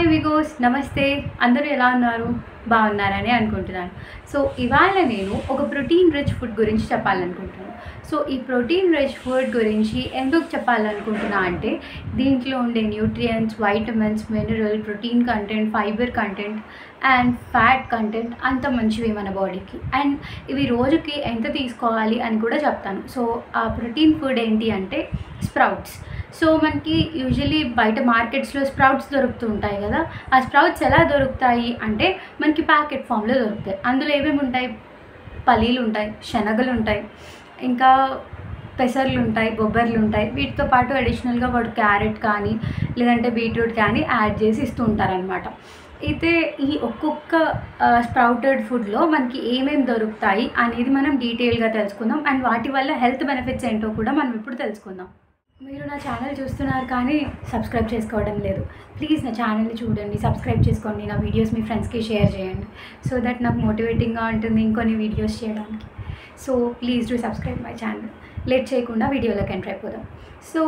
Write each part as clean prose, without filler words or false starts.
Hi విగోస్ నమస్తే అందరూ ఎలా ఉన్నారు బాగున్నారని అనుకుంటున్నాను. సో ఇవాళ నేను ఒక ప్రోటీన్ రిచ్ ఫుడ్ గురించి చెప్పాలనుకుంటున్నాను. సో ఈ ప్రోటీన్ రిచ్ ఫుడ్ గురించి ఎందుకు చెప్పాలనుకుంటున్నా అంటే దీంట్లో ఉండే nutrients, vitamins, mineral, protein content, fibre content and fat content అంత మంచివి మన బాడీకి. అండ్ ఇవి రోజుకి ఎంత తీసుకోవాలి అని కూడా చెప్తాను. సో ఆ ప్రోటీన్ ఫుడ్ ఏంటి అంటే స్ప్రౌట్స్. సో మనకి యూజువలీ బయట మార్కెట్స్లో స్ప్రౌట్స్ దొరుకుతూ ఉంటాయి కదా. ఆ స్ప్రౌట్స్ ఎలా దొరుకుతాయి అంటే మనకి ప్యాకెట్ ఫామ్లో దొరుకుతాయి. అందులో ఏమేమి ఉంటాయి? పల్లీలు ఉంటాయి, శనగలు ఉంటాయి, ఇంకా పెసర్లు ఉంటాయి, బొబ్బర్లు ఉంటాయి. వీటితో పాటు అడిషనల్గా వాడు క్యారెట్ కానీ లేదంటే బీట్రూట్ కానీ యాడ్ చేసి ఇస్తూ ఉంటారనమాట. అయితే ఈ ఒక్కొక్క స్ప్రౌటెడ్ ఫుడ్లో మనకి ఏమేమి దొరుకుతాయి అనేది మనం డీటెయిల్గా తెలుసుకుందాం. అండ్ వాటి వల్ల హెల్త్ బెనిఫిట్స్ ఏంటో కూడా మనం ఇప్పుడు తెలుసుకుందాం. మీరు నా ఛానల్ చూస్తున్నారు కానీ సబ్స్క్రైబ్ చేసుకోవడం లేదు. ప్లీజ్ నా ఛానల్ని చూడండి, సబ్స్క్రైబ్ చేసుకోండి, నా వీడియోస్ మీ ఫ్రెండ్స్కి షేర్ చేయండి. సో దట్ నాకు మోటివేటింగ్గా ఉంటుంది ఇంకొన్ని వీడియోస్ చేయడానికి. So please do subscribe my channel. Late చేయకుండా వీడియోలోకి ఎంటర్ అయిపోదాం. సో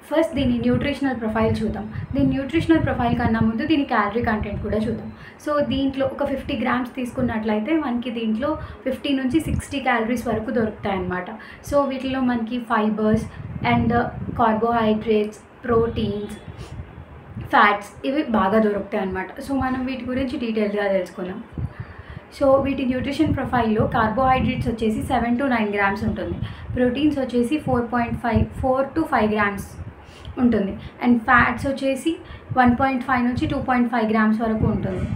ఫస్ట్ దీని న్యూట్రిషనల్ ప్రొఫైల్ చూద్దాం. దీని న్యూట్రిషనల్ ప్రొఫైల్ కన్నా ముందు దీని క్యాలరీ కంటెంట్ కూడా చూద్దాం. సో దీంట్లో ఒక 50 గ్రామ్స్ తీసుకున్నట్లయితే మనకి దీంట్లో 50 నుంచి 60 క్యాలరీస్ వరకు దొరుకుతాయి అన్నమాట. సో వీటిలో మనకి fibres and carbohydrates, proteins, fats ఇవి బాగా దొరుకుతాయి అన్నమాట. సో మనం వీటి గురించి డీటెయిల్గా తెలుసుకుందాం. సో వీటి న్యూట్రిషన్ ప్రొఫైల్లో కార్బోహైడ్రేట్స్ వచ్చేసి 7 to 9 గ్రామ్స్ ఉంటుంది. ప్రోటీన్స్ వచ్చేసి 4 to 5 గ్రామ్స్ ఉంటుంది. అండ్ ఫ్యాట్స్ వచ్చేసి 1.5 నుంచి 2.5 గ్రామ్స్ వరకు ఉంటుంది.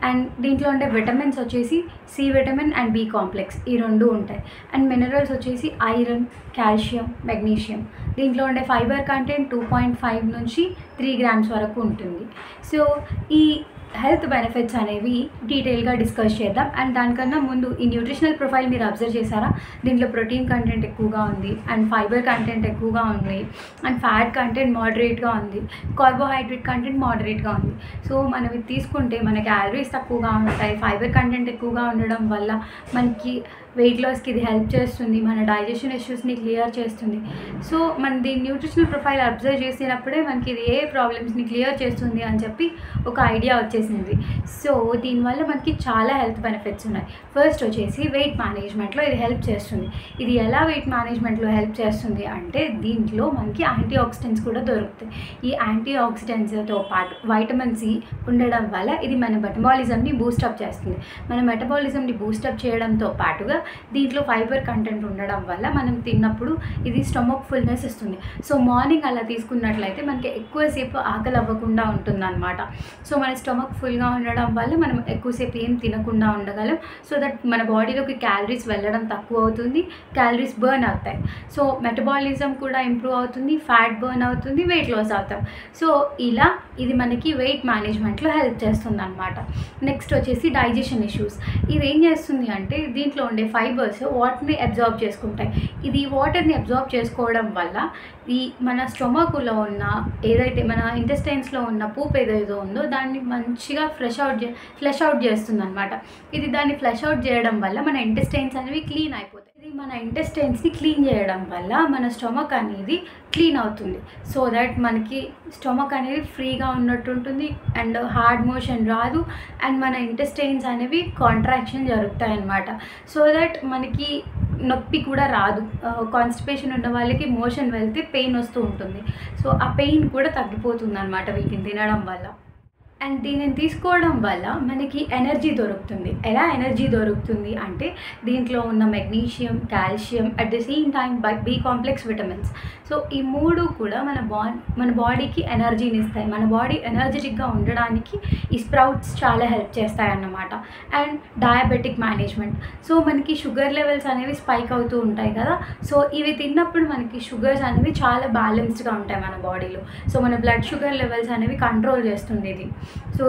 అండ్ దీంట్లో ఉండే విటమిన్స్ వచ్చేసి C vitamin and B complex ఈ రెండు ఉంటాయి. అండ్ మినరల్స్ వచ్చేసి ఐరన్, కాల్షియం, మెగ్నీషియం. దీంట్లో ఉండే ఫైబర్ కంటెంట్ 2.5 నుంచి 3 గ్రామ్స్ వరకు ఉంటుంది. సో ఈ హెల్త్ బెనిఫిట్స్ అనేవి డీటెయిల్గా డిస్కస్ చేద్దాం. అండ్ దానికన్నా ముందు ఈ న్యూట్రిషనల్ ప్రొఫైల్ మీరు అబ్జర్వ్ చేశారా? దీంట్లో ప్రోటీన్ కంటెంట్ ఎక్కువగా ఉంది, అండ్ ఫైబర్ కంటెంట్ ఎక్కువగా ఉంది, అండ్ ఫ్యాట్ కంటెంట్ మోడరేట్గా ఉంది, కార్బోహైడ్రేట్ కంటెంట్ మోడరేట్గా ఉంది. సో మనం ఇది తీసుకుంటే మన క్యాలరీస్ తక్కువగా ఉంటాయి. ఫైబర్ కంటెంట్ ఎక్కువగా ఉండడం వల్ల మనకి వెయిట్ లాస్కి ఇది హెల్ప్ చేస్తుంది, మన డైజెషన్ ఇష్యూస్ని క్లియర్ చేస్తుంది. సో మన దీని న్యూట్రిషనల్ ప్రొఫైల్ అబ్జర్వ్ చేసినప్పుడే మనకి ఇది ఏ ప్రాబ్లమ్స్ని క్లియర్ చేస్తుంది అని చెప్పి ఒక ఐడియా వచ్చేసింది. సో దీనివల్ల మనకి చాలా హెల్త్ బెనిఫిట్స్ ఉన్నాయి. ఫస్ట్ వచ్చేసి వెయిట్ మేనేజ్మెంట్లో ఇది హెల్ప్ చేస్తుంది. ఇది ఎలా వెయిట్ మేనేజ్మెంట్లో హెల్ప్ చేస్తుంది అంటే దీంట్లో మనకి యాంటీ ఆక్సిడెంట్స్ కూడా దొరుకుతాయి. ఈ యాంటీ ఆక్సిడెంట్స్తో పాటు వైటమిన్ సి ఉండడం వల్ల ఇది మన మెటబాలిజంని బూస్టప్ చేస్తుంది. మన మెటబాలిజంని బూస్టప్ చేయడంతో పాటుగా దీంట్లో ఫైబర్ కంటెంట్ ఉండడం వల్ల మనం తిన్నప్పుడు ఇది స్టమక్ ఫుల్నెస్ ఇస్తుంది. సో మార్నింగ్ అలా తీసుకున్నట్లయితే మనకి ఎక్కువసేపు ఆకలి అవ్వకుండా ఉంటుందన్నమాట. సో మన స్టమక్ ఫుల్గా ఉండడం వల్ల మనం ఎక్కువసేపు ఏం తినకుండా ఉండగలం. సో దట్ మన బాడీలోకి క్యాలరీస్ వెళ్ళడం తక్కువ అవుతుంది, క్యాలరీస్ బర్న్ అవుతాయి. సో మెటబాలిజం కూడా ఇంప్రూవ్ అవుతుంది, ఫ్యాట్ బర్న్ అవుతుంది, వెయిట్ లాస్ అవుతాం. సో ఇలా ఇది మనకి వెయిట్ మేనేజ్మెంట్లో హెల్ప్ చేస్తుంది అనమాట. నెక్స్ట్ వచ్చేసి డైజెషన్ ఇష్యూస్. ఇది ఏం చేస్తుంది అంటే దీంట్లో ఉండే ఫైబర్స్ వాటర్ని అబ్జార్బ్ చేసుకుంటాయి. ఇది వాటర్ని అబ్జార్బ్ చేసుకోవడం వల్ల ఈ మన స్టొమక్లో ఉన్న ఏదైతే మన ఇంటెస్టైన్స్లో ఉన్న పూప్ ఏదైతే ఉందో దాన్ని మంచిగా ఫ్లష్ అవుట్ చేస్తుంది అనమాట. ఇది దాన్ని ఫ్లష్ అవుట్ చేయడం వల్ల మన ఇంటెస్టైన్స్ అనేవి క్లీన్ అయిపోతాయి. ఇది మన ఇంటెస్టైన్స్ని క్లీన్ చేయడం వల్ల మన స్టొమక్ అనేది క్లీన్ అవుతుంది. సో దట్ మనకి స్టొమక్ అనేది ఫ్రీగా ఉన్నట్టు ఉంటుంది అండ్ హార్డ్ మోషన్ రాదు అండ్ మన ఇంటెస్టైన్స్ అనేవి కాంట్రాక్షన్ జరుగుతాయి అన్నమాట. సో దట్ మనకి నొప్పి కూడా రాదు. కాన్స్టిపేషన్ ఉన్న వాళ్ళకి మోషన్ వెళ్తే పెయిన్ వస్తూ ఉంటుంది. సో ఆ పెయిన్ కూడా తగ్గిపోతుంది అన్నమాట వీటిని తినడం వల్ల. అండ్ దీనిని తీసుకోవడం వల్ల మనకి ఎనర్జీ దొరుకుతుంది. ఎలా ఎనర్జీ దొరుకుతుంది అంటే దీంట్లో ఉన్న magnesium, calcium at the same time B complex vitamins. So ఈ మూడు కూడా మన బాడీకి ఎనర్జీని ఇస్తాయి. మన బాడీ ఎనర్జెటిక్గా ఉండడానికి ఈ స్ప్రౌట్స్ చాలా హెల్ప్ చేస్తాయి అన్నమాట. And diabetic management. సో మనకి షుగర్ లెవెల్స్ అనేవి స్పైక్ అవుతూ ఉంటాయి కదా. సో ఇవి తిన్నప్పుడు మనకి షుగర్స్ అనేవి చాలా బ్యాలెన్స్డ్గా ఉంటాయి మన బాడీలో. సో మన బ్లడ్ షుగర్ లెవెల్స్ అనేవి కంట్రోల్ చేస్తుంది ఇది. సో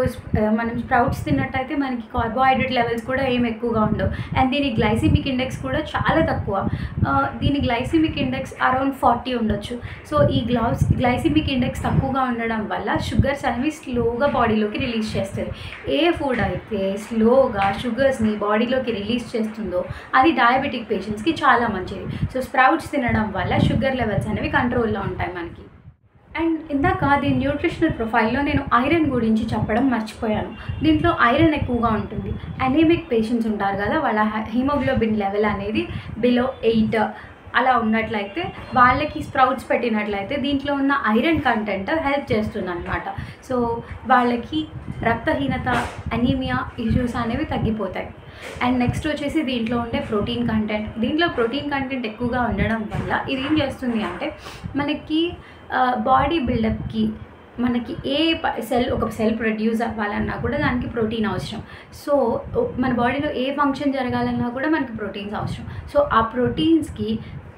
మనం స్ప్రౌట్స్ తిన్నట్టయితే మనకి కార్బోహైడ్రేట్ లెవెల్స్ కూడా ఏం ఎక్కువగా ఉండవు. అండ్ దీని గ్లైసిమిక్ ఇండెక్స్ కూడా చాలా తక్కువ. దీని గ్లైసిమిక్ ఇండెక్స్ అరౌండ్ 40 ఉండొచ్చు. సో ఈ గ్లైసిమిక్ ఇండెక్స్ తక్కువగా ఉండడం వల్ల షుగర్స్ అనేవి స్లోగా బాడీలోకి రిలీజ్ చేస్తుంది. ఏ ఫుడ్ అయితే స్లోగా షుగర్స్ని బాడీలోకి రిలీజ్ చేస్తుందో అది డయాబెటిక్ పేషెంట్స్కి చాలా మంచిది. సో స్ప్రౌట్స్ తినడం వల్ల షుగర్ లెవెల్స్ అనేవి కంట్రోల్లో ఉంటాయి మనకి. అండ్ ఇందాక దీని న్యూట్రిషనల్ ప్రొఫైల్‌లో నేను ఐరన్ గురించి చెప్పడం మర్చిపోయాను. దీంట్లో ఐరన్ ఎక్కువగా ఉంటుంది. అనీమిక్ పేషెంట్స్ ఉంటారు గదా! వాళ్ళ హిమోగ్లోబిన్ లెవెల్ అనేది బిలో 8 అలా ఉన్నట్లయితే వాళ్ళకి స్ప్రౌట్స్ పెట్టినట్లయితే దీంట్లో ఉన్న ఐరన్ కంటెంట్ హెల్ప్ చేస్తుందనమాట. సో వాళ్ళకి రక్తహీనత, అనీమియా ఇష్యూస్ అనేవి తగ్గిపోతాయి. అండ్ నెక్స్ట్ వచ్చేసి దీంట్లో ఉండే ప్రోటీన్ కంటెంట్. దీంట్లో ప్రోటీన్ కంటెంట్ ఎక్కువగా ఉండడం వల్ల ఇది ఏం చేస్తుంది అంటే మనకి బాడీ బిల్డప్‌కి మనకి ఒక సెల్ ప్రొడ్యూస్ అవ్వాలన్నా కూడా దానికి ప్రోటీన్ అవసరం. సో మన బాడీలో ఏ ఫంక్షన్ జరగాలన్నా కూడా మనకి ప్రోటీన్స్ అవసరం. సో ఆ ప్రోటీన్స్‌కి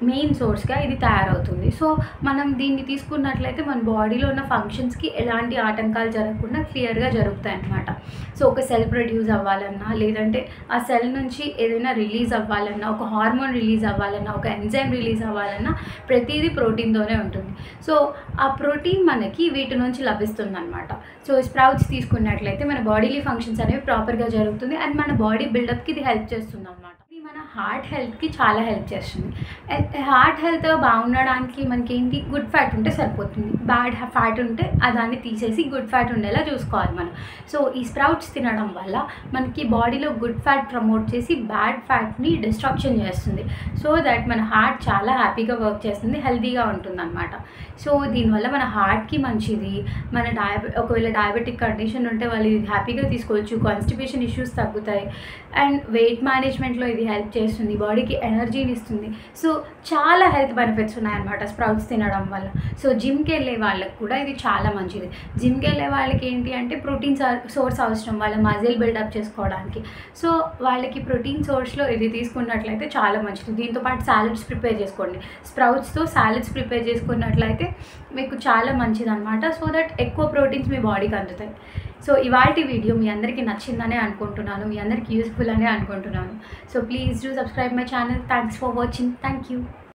మెయిన్ సోర్స్‌గా ఇది తయారవుతుంది. సో మనం దీన్ని తీసుకున్నట్లయితే మన బాడీలో ఉన్న ఫంక్షన్స్‌కి ఎలాంటి ఆటంకాలు జరగకుండా క్లియర్‌గా జరుగుతాయన్నమాట. సో ఒక సెల్ ప్రొడ్యూస్ అవ్వాలన్నా, లేదంటే ఆ సెల్ నుంచి ఏదైనా రిలీజ్ అవ్వాలన్నా, ఒక హార్మోన్ రిలీజ్ అవ్వాలన్నా, ఒక ఎంజైమ్ రిలీజ్ అవ్వాలన్నా ప్రతీదీ ప్రోటీన్‌తోనే ఉంటుంది. సో ఆ ప్రోటీన్ మనకి వీటి నుంచి లభిస్తుందన్నమాట. సో స్ప్రౌట్స్ తీసుకున్నట్లయితే మన బాడీలీ ఫంక్షన్స్ అనేవి ప్రాపర్‌గా జరుగుతుంది. అండ్ మన బాడీ బిల్డప్‌కి ఇది హెల్ప్ చేస్తుందన్నమాట. ఇది మన హార్ట్ హెల్త్‌కి చాలా హెల్ప్ చేస్తుంది. హార్ట్ హెల్త్ బాగుండడానికి మనకేంటి, గుడ్ ఫ్యాట్ ఉంటే సరిపోతుంది. బ్యాడ్ ఫ్యాట్ ఉంటే దాన్ని తీసేసి గుడ్ ఫ్యాట్ ఉండేలా చూసుకోవాలి మనం. సో ఈ స్ప్రౌట్స్ తినడం వల్ల మనకి బాడీలో గుడ్ ఫ్యాట్ ప్రమోట్ చేసి బ్యాడ్ ఫ్యాట్ని డిస్ట్రక్షన్ చేస్తుంది. సో దట్ మన హార్ట్ చాలా హ్యాపీగా వర్క్ చేస్తుంది, హెల్తీగా ఉంటుందన్నమాట. సో దీనివల్ల మన హార్ట్‌కి మంచిది. మన ఒకవేళ డయాబెటిక్ కండిషన్ ఉంటే వాళ్ళు ఇది హ్యాపీగా తీసుకోవచ్చు. కాన్‌స్టిపేషన్ ఇష్యూస్ తగ్గుతాయి. అండ్ వెయిట్ మేనేజ్మెంట్‌లో ఇది హెల్ప్ చేస్తుంది. బాడీకి ఎనర్జీని ఇస్తుంది. సో చాలా హెల్త్ బెనిఫిట్స్ ఉన్నాయన్నమాట స్ప్రౌట్స్ తినడం వల్ల. సో జిమ్‌కి వెళ్ళే వాళ్ళకి కూడా ఇది చాలా మంచిది. జిమ్‌కి వెళ్ళే వాళ్ళకి ఏంటి అంటే ప్రోటీన్ సోర్స్ అవసరం వాళ్ళ మజిల్ బిల్డప్ చేసుకోవడానికి. సో వాళ్ళకి ప్రోటీన్ సోర్స్‌లో ఇది తీసుకున్నట్లయితే చాలా మంచిది. దీంతో పాటు సాలడ్స్ ప్రిపేర్ చేసుకోండి. స్ప్రౌట్స్‌తో సాలడ్స్ ప్రిపేర్ చేసుకున్నట్లయితే మీకు చాలా మంచిదన్నమాట. సో దట్ ఎక్కువ ప్రోటీన్స్ మీ బాడీకి అందుతాయి. సో ఇవాల్టి వీడియో మీ అందరికీ నచ్చిందనే అనుకుంటున్నాను. మీ అందరికీ యూస్ఫుల్ అనే అనుకుంటున్నాను. So please do subscribe my channel. Thanks for watching. Thank you.